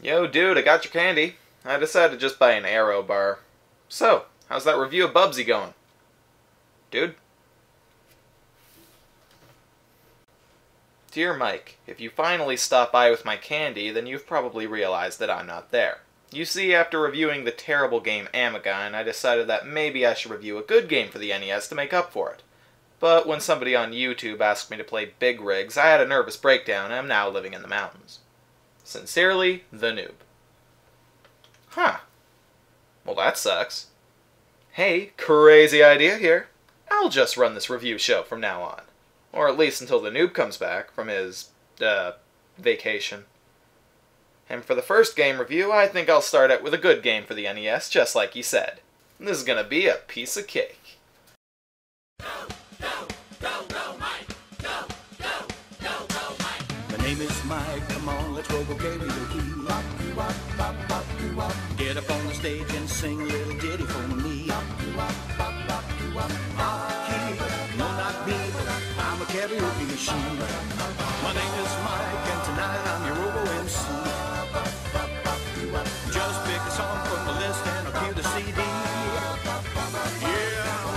Yo, dude, I got your candy. I decided to just buy an Aero bar. So, how's that review of Bubsy going? Dude? Dear Mike, if you finally stop by with my candy, then you've probably realized that I'm not there. You see, after reviewing the terrible game Amagon, I decided that maybe I should review a good game for the NES to make up for it. But when somebody on YouTube asked me to play Big Rigs, I had a nervous breakdown and am now living in the mountains. Sincerely, ThuN00b. Huh. Well, that sucks. Hey, crazy idea here. I'll just run this review show from now on. Or at least until ThuN00b comes back from his, vacation. And for the first game review, I think I'll start out with a good game for the NES, just like he said. This is gonna be a piece of cake. My name is Mike, come on, let's roll karaoke. Get up on the stage and sing a little ditty for me. Hockey, no not me, I'm a karaoke machine. My name is Mike and tonight I'm your robo-MC. Just pick a song from the list and I'll cue the CD. Yeah,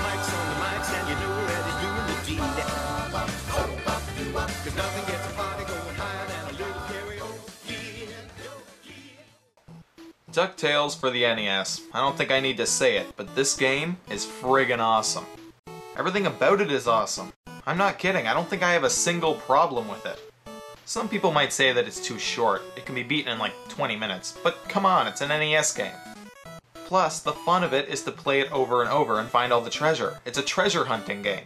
Mike's on the mics and you know that he's doing the deed. Cause nothing gets a party going higher than a little karaoke. DuckTales for the NES. I don't think I need to say it, but this game is friggin' awesome. Everything about it is awesome. I'm not kidding, I don't think I have a single problem with it. Some people might say that it's too short, it can be beaten in like 20 minutes, but come on, it's an NES game. Plus, the fun of it is to play it over and over and find all the treasure. It's a treasure hunting game.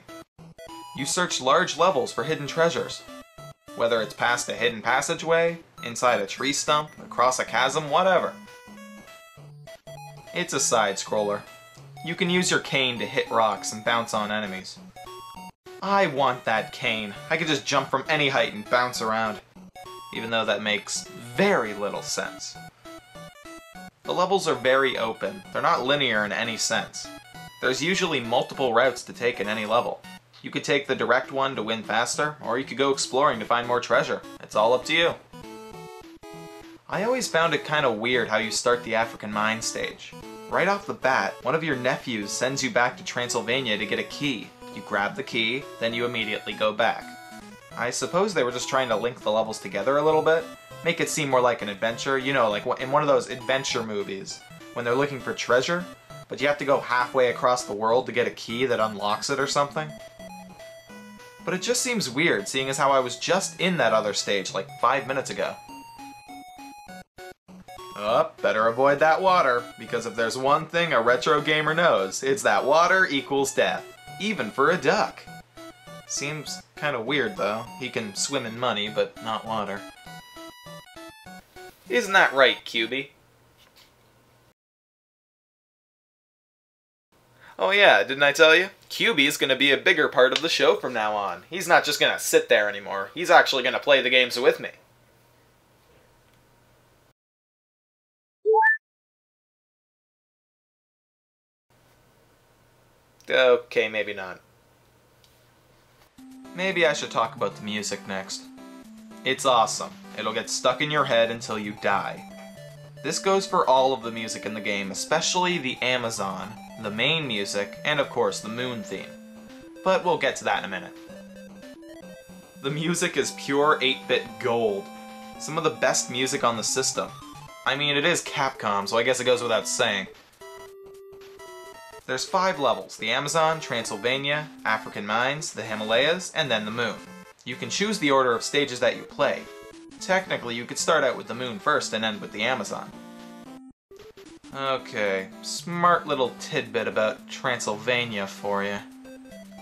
You search large levels for hidden treasures. Whether it's past a hidden passageway, inside a tree stump, across a chasm, whatever. It's a side-scroller. You can use your cane to hit rocks and bounce on enemies. I want that cane. I could just jump from any height and bounce around. Even though that makes very little sense. The levels are very open. They're not linear in any sense. There's usually multiple routes to take in any level. You could take the direct one to win faster, or you could go exploring to find more treasure. It's all up to you. I always found it kinda weird how you start the African mine stage. Right off the bat, one of your nephews sends you back to Transylvania to get a key. You grab the key, then you immediately go back. I suppose they were just trying to link the levels together a little bit, make it seem more like an adventure, you know, like in one of those adventure movies, when they're looking for treasure, but you have to go halfway across the world to get a key that unlocks it or something. But it just seems weird, seeing as how I was just in that other stage like 5 minutes ago. Oh, better avoid that water, because if there's one thing a retro gamer knows, it's that water equals death, even for a duck. Seems kinda weird though. He can swim in money, but not water. Isn't that right, QB? Oh yeah, didn't I tell you? QB's gonna be a bigger part of the show from now on. He's not just gonna sit there anymore. He's actually gonna play the games with me. Okay, maybe not. Maybe I should talk about the music next. It's awesome. It'll get stuck in your head until you die. This goes for all of the music in the game, especially the Amazon, the main music, and of course the Moon theme. But we'll get to that in a minute. The music is pure 8-bit gold. Some of the best music on the system. I mean, it is Capcom, so I guess it goes without saying. There's 5 levels: the Amazon, Transylvania, African Mines, the Himalayas, and then the Moon. You can choose the order of stages that you play. Technically, you could start out with the Moon first and end with the Amazon. Okay, smart little tidbit about Transylvania for you.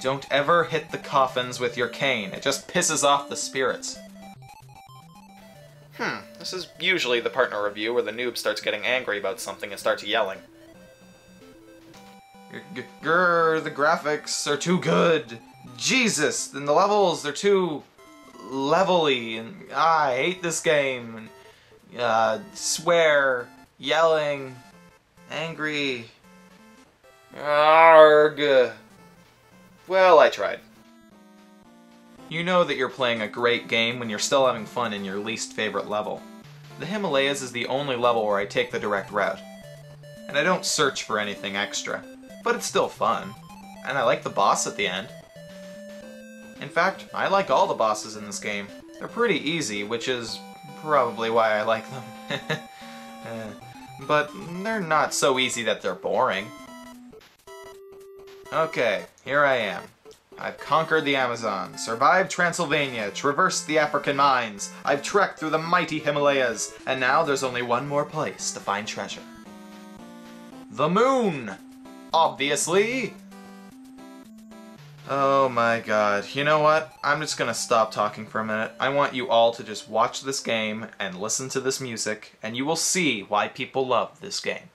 Don't ever hit the coffins with your cane, it just pisses off the spirits. This is usually the partner review where the noob starts getting angry about something and starts yelling. Grr, the graphics are too good. Jesus, and the levels, they're too levelly, and I hate this game. And, swear, yelling, angry. Arg. Well, I tried. You know that you're playing a great game when you're still having fun in your least favorite level. the Himalayas is the only level where I take the direct route. And I don't search for anything extra. But it's still fun. And I like the boss at the end. In fact, I like all the bosses in this game. They're pretty easy, which is probably why I like them. But they're not so easy that they're boring. Okay, here I am. I've conquered the Amazon, survived Transylvania, traversed the African mines, I've trekked through the mighty Himalayas, and now there's only one more place to find treasure. The moon! Obviously! Oh my god, you know what? I'm just gonna stop talking for a minute. I want you all to just watch this game and listen to this music, and you will see why people love this game.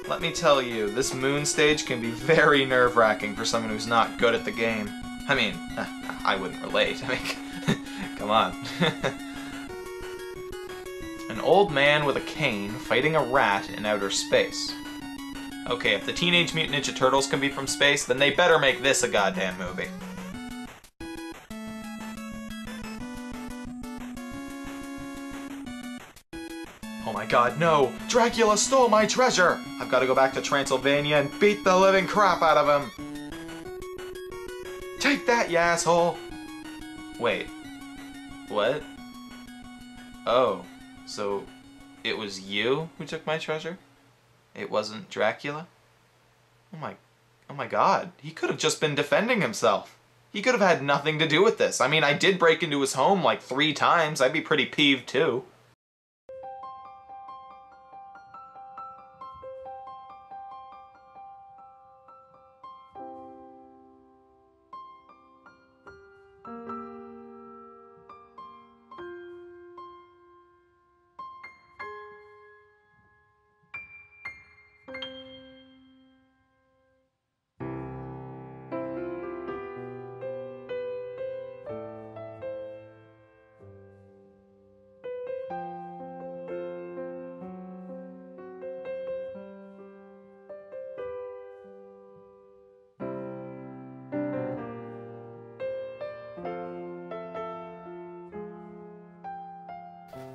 Let me tell you, this moon stage can be very nerve-wracking for someone who's not good at the game. I mean, I wouldn't relate. I mean, come on. An old man with a cane fighting a rat in outer space. Okay, if the Teenage Mutant Ninja Turtles can be from space, then they better make this a goddamn movie. Oh my god, no! Dracula stole my treasure! I've got to go back to Transylvania and beat the living crap out of him! Take that, you asshole! Wait. What? Oh, so it was you who took my treasure? It wasn't Dracula? Oh my god, he could have just been defending himself. He could have had nothing to do with this. I mean, I did break into his home like 3 times. I'd be pretty peeved too.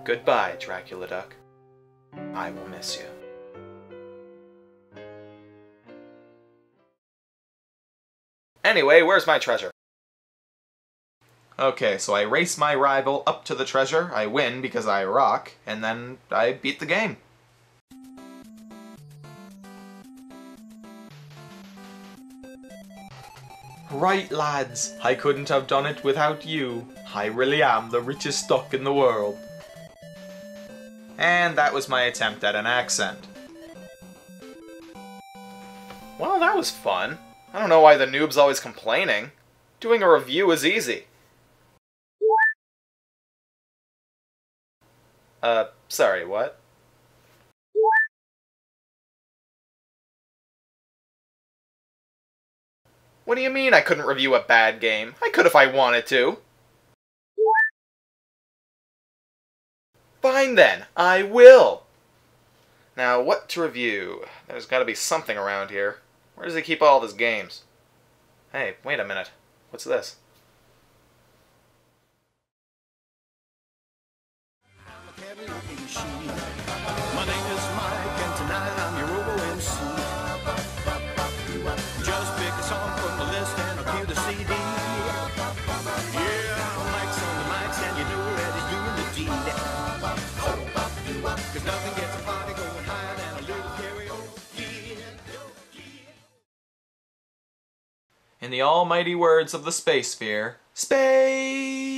Goodbye, Dracula Duck. I will miss you. Anyway, where's my treasure? Okay, so I race my rival up to the treasure, I win because I rock, and then I beat the game. Right, lads, I couldn't have done it without you. I really am the richest duck in the world. And that was my attempt at an accent. Well, that was fun. I don't know why the noob's always complaining. Doing a review is easy. Sorry, what? What do you mean I couldn't review a bad game? I could if I wanted to. Fine then, I will! Now, what to review? There's gotta be something around here. Where does he keep all of his games? Hey, wait a minute. What's this? I'm a karaoke machine. My name is Mike, and tonight I'm your robo-MC. Just pick a song from the list and I'll cue the CD. Yeah, Mike's on the mics and you know that he's doing the deed. 'Cause nothing gets a party going higher than a little karaoke. In the almighty words of the Space Sphere, space!